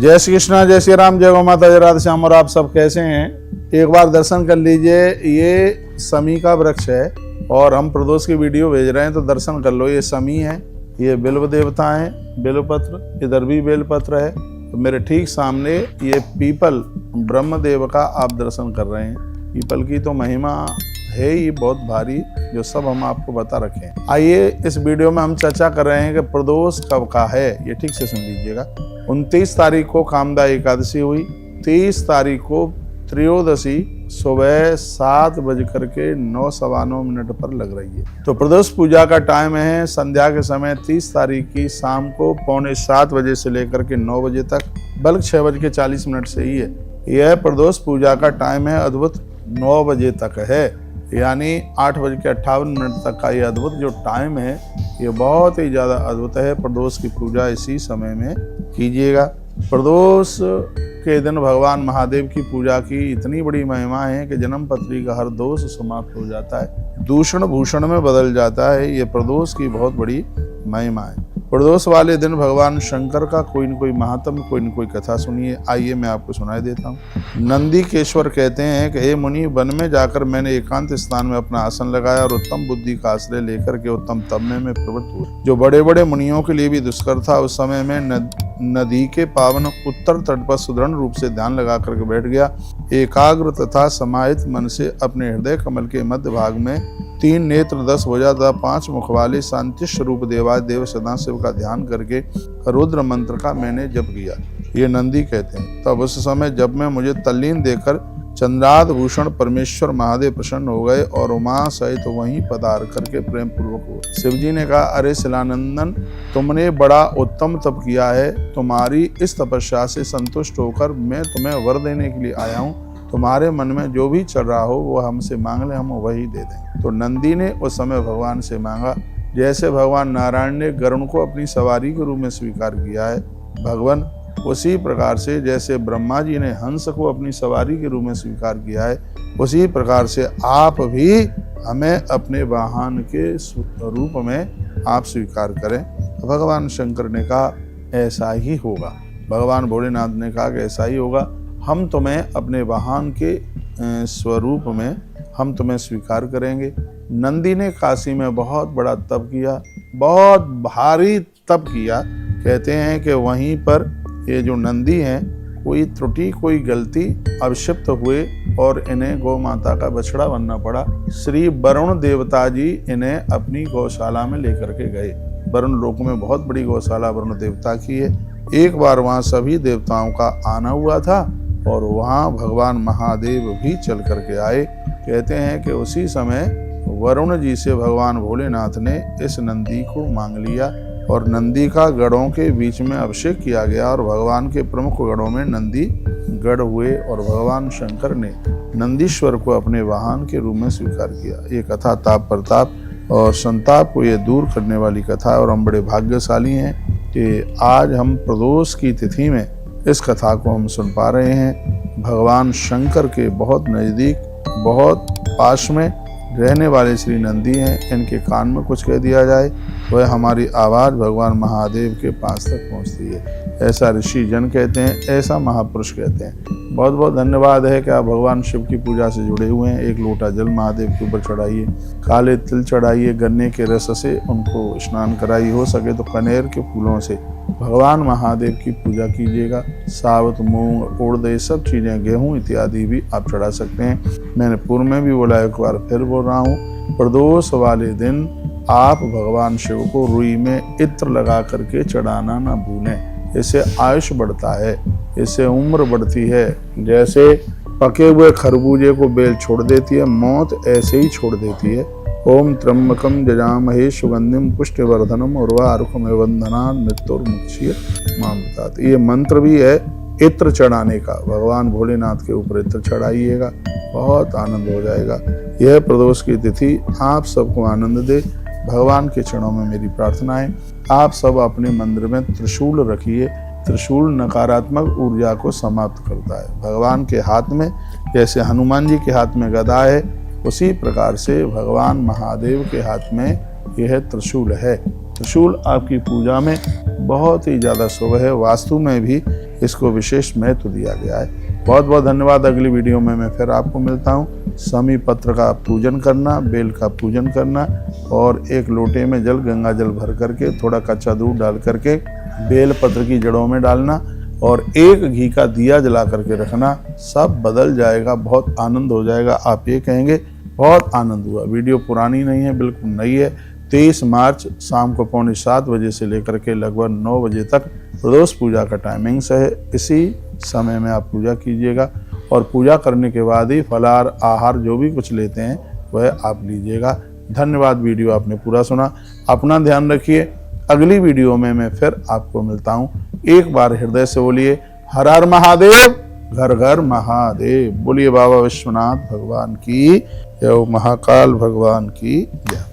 जय श्री कृष्णा, जय श्री राम, जय गौ माता, जय राधे श्याम। और आप सब कैसे हैं? एक बार दर्शन कर लीजिए। ये समी का वृक्ष है और हम प्रदोष की वीडियो भेज रहे हैं तो दर्शन कर लो। ये समी है, ये बिल्व देवता है, बिल्वपत्र, इधर भी बेलपत्र है। तो मेरे ठीक सामने ये पीपल ब्रह्मदेव का आप दर्शन कर रहे हैं। पीपल की तो महिमा है ही बहुत भारी, जो सब हम आपको बता रखे हैं। आइए इस वीडियो में हम चर्चा कर रहे हैं कि प्रदोष कब का है। ये ठीक से सुन लीजिएगा। 29 तारीख को कामदा एकादशी हुई, 30 तारीख को त्रयोदशी सुबह 7:09 पर लग रही है। तो प्रदोष पूजा का टाइम है संध्या के समय 30 तारीख की शाम को 6:45 बजे से लेकर के 9 बजे तक, बल्कि 6:40 से ही है। यह प्रदोष पूजा का टाइम है, अद्भुत 9 बजे तक है, यानी 8:58 तक का ये अद्भुत जो टाइम है, ये बहुत ही ज़्यादा अद्भुत है। प्रदोष की पूजा इसी समय में कीजिएगा। प्रदोष के दिन भगवान महादेव की पूजा की इतनी बड़ी महिमा है कि जन्म पत्री का हर दोष समाप्त हो जाता है, दूषण भूषण में बदल जाता है। ये प्रदोष की बहुत बड़ी महिमा है। प्रदोष वाले दिन भगवान शंकर का कोई न कोई महात्म्य, कोई न कोई कथा सुनिए। आइए मैं आपको सुनाई देता हूँ। नंदीकेश्वर कहते हैं कि हे मुनि, वन में जाकर मैंने एकांत स्थान में अपना आसन लगाया और उत्तम बुद्धि का आश्रय लेकर के उत्तम तप में प्रवृत्त हुआ, जो बड़े बड़े मुनियों के लिए भी दुष्कर था। उस समय में नदी के पावन उत्तर तट पर सुदृढ़ रूप से ध्यान लगा करके बैठ गया। एकाग्र तथा समाहित मन से अपने हृदय कमल के मध्य भाग में 3 नेत्र 10 भुजा तथा 5 मुख वाले शांति स्वरूप देवादेव सदाशिव का ध्यान करके रुद्र मंत्र का मैंने जप किया। ये नंदी कहते हैं। तब उस समय जब में मुझे तल्लीन देकर चंद्राद भूषण परमेश्वर महादेव प्रसन्न हो गए और उमा सहित वहीं पधार करके प्रेम पूर्वक हुए। शिवजी ने कहा, अरे शिलानंदन, तुमने बड़ा उत्तम तप किया है। तुम्हारी इस तपस्या से संतुष्ट होकर मैं तुम्हें वर देने के लिए आया हूँ। तुम्हारे मन में जो भी चल रहा हो वो हमसे मांग ले, हम वही दे दें। तो नंदी ने उस समय भगवान से मांगा। जैसे भगवान नारायण ने गरुड़ को अपनी सवारी के रूप में स्वीकार किया है भगवान, उसी प्रकार से जैसे ब्रह्मा जी ने हंस को अपनी सवारी के रूप में स्वीकार किया है, उसी प्रकार से आप भी हमें अपने वाहन के रूप में आप स्वीकार करें। भगवान शंकर ने कहा, ऐसा ही होगा। भगवान भोलेनाथ ने कहा कि ऐसा ही होगा, हम तुम्हें अपने वाहन के स्वरूप में हम तुम्हें स्वीकार करेंगे। नंदी ने काशी में बहुत बड़ा तप किया, बहुत भारी तप किया। कहते हैं कि वहीं पर ये जो नंदी हैं, कोई त्रुटि, कोई गलती अभिशिप्त हुए और इन्हें गौ माता का बछड़ा बनना पड़ा। श्री वरुण देवता जी इन्हें अपनी गौशाला में लेकर के गए। वरुण लोक में बहुत बड़ी गौशाला वरुण देवता की है। एक बार वहाँ सभी देवताओं का आना हुआ था और वहाँ भगवान महादेव भी चल करके आए। कहते हैं कि उसी समय वरुण जी से भगवान भोलेनाथ ने इस नंदी को मांग लिया और नंदी का गढ़ों के बीच में अभिषेक किया गया और भगवान के प्रमुख गढ़ों में नंदी गढ़ हुए और भगवान शंकर ने नंदीश्वर को अपने वाहन के रूप में स्वीकार किया। ये कथा ताप प्रताप और संताप को ये दूर करने वाली कथा है और हम बड़े भाग्यशाली हैं कि आज हम प्रदोष की तिथि में इस कथा को हम सुन पा रहे हैं। भगवान शंकर के बहुत नज़दीक, बहुत पास में रहने वाले श्री नंदी हैं। इनके कान में कुछ कह दिया जाए, वह हमारी आवाज़ भगवान महादेव के पास तक पहुंचती है। ऐसा ऋषि जन कहते हैं, ऐसा महापुरुष कहते हैं। बहुत बहुत धन्यवाद है कि आप भगवान शिव की पूजा से जुड़े हुए हैं। एक लोटा जल महादेव के ऊपर चढ़ाइए, काले तिल चढ़ाइए, गन्ने के रस से उनको स्नान कराइए, हो सके तो कनेर के फूलों से भगवान महादेव की पूजा कीजिएगा। साबुत मूंग, उड़द, ये सब चीज़ें, गेहूँ इत्यादि भी आप चढ़ा सकते हैं। मैंने पूर्व में भी बोला, एक बार फिर बोल रहा हूँ, प्रदोष वाले दिन आप भगवान शिव को रुई में इत्र लगा करके चढ़ाना ना भूलें। इससे आयुष बढ़ता है, इससे उम्र बढ़ती है। जैसे पके हुए खरबूजे को बेल छोड़ देती है, मौत ऐसे ही छोड़ देती है। ओम त्र्यंबकम जजामहे सुगंधिम पुष्टिवर्धनम उर्वारुकमिव बन्धनात् मृत्युर्मुक्षीयते मामृतात्। ये मंत्र भी है इत्र चढ़ाने का। भगवान भोलेनाथ के ऊपर इत्र चढ़ाइएगा, बहुत आनंद हो जाएगा। यह प्रदोष की तिथि आप सबको आनंद दे। भगवान के चरणों में मेरी प्रार्थना है, आप सब अपने मंदिर में त्रिशूल रखिए। त्रिशूल नकारात्मक ऊर्जा को समाप्त करता है। भगवान के हाथ में, जैसे हनुमान जी के हाथ में गदा है, उसी प्रकार से भगवान महादेव के हाथ में यह त्रिशूल है। त्रिशूल आपकी पूजा में बहुत ही ज़्यादा शुभ है। वास्तु में भी इसको विशेष महत्व दिया गया है। बहुत बहुत धन्यवाद। अगली वीडियो में मैं फिर आपको मिलता हूँ। शमी पत्र का पूजन करना, बेल का पूजन करना और एक लोटे में जल, गंगा जल भर करके थोड़ा कच्चा दूध डाल करके बेल पत्र की जड़ों में डालना और एक घी का दिया जला करके रखना। सब बदल जाएगा, बहुत आनंद हो जाएगा। आप ये कहेंगे बहुत आनंद हुआ। वीडियो पुरानी नहीं है, बिल्कुल नई है। 23 मार्च शाम को 6:45 बजे से लेकर के लगभग 9 बजे तक प्रदोष पूजा का टाइमिंग्स है। इसी समय में आप पूजा कीजिएगा और पूजा करने के बाद ही फलाहार आहार जो भी कुछ लेते हैं वह आप लीजिएगा। धन्यवाद। वीडियो आपने पूरा सुना। अपना ध्यान रखिए। अगली वीडियो में मैं फिर आपको मिलता हूँ। एक बार हृदय से बोलिए हर हर महादेव, घर घर महादेव। बोलिए बाबा विश्वनाथ भगवान की जय, महाकाल भगवान की जय।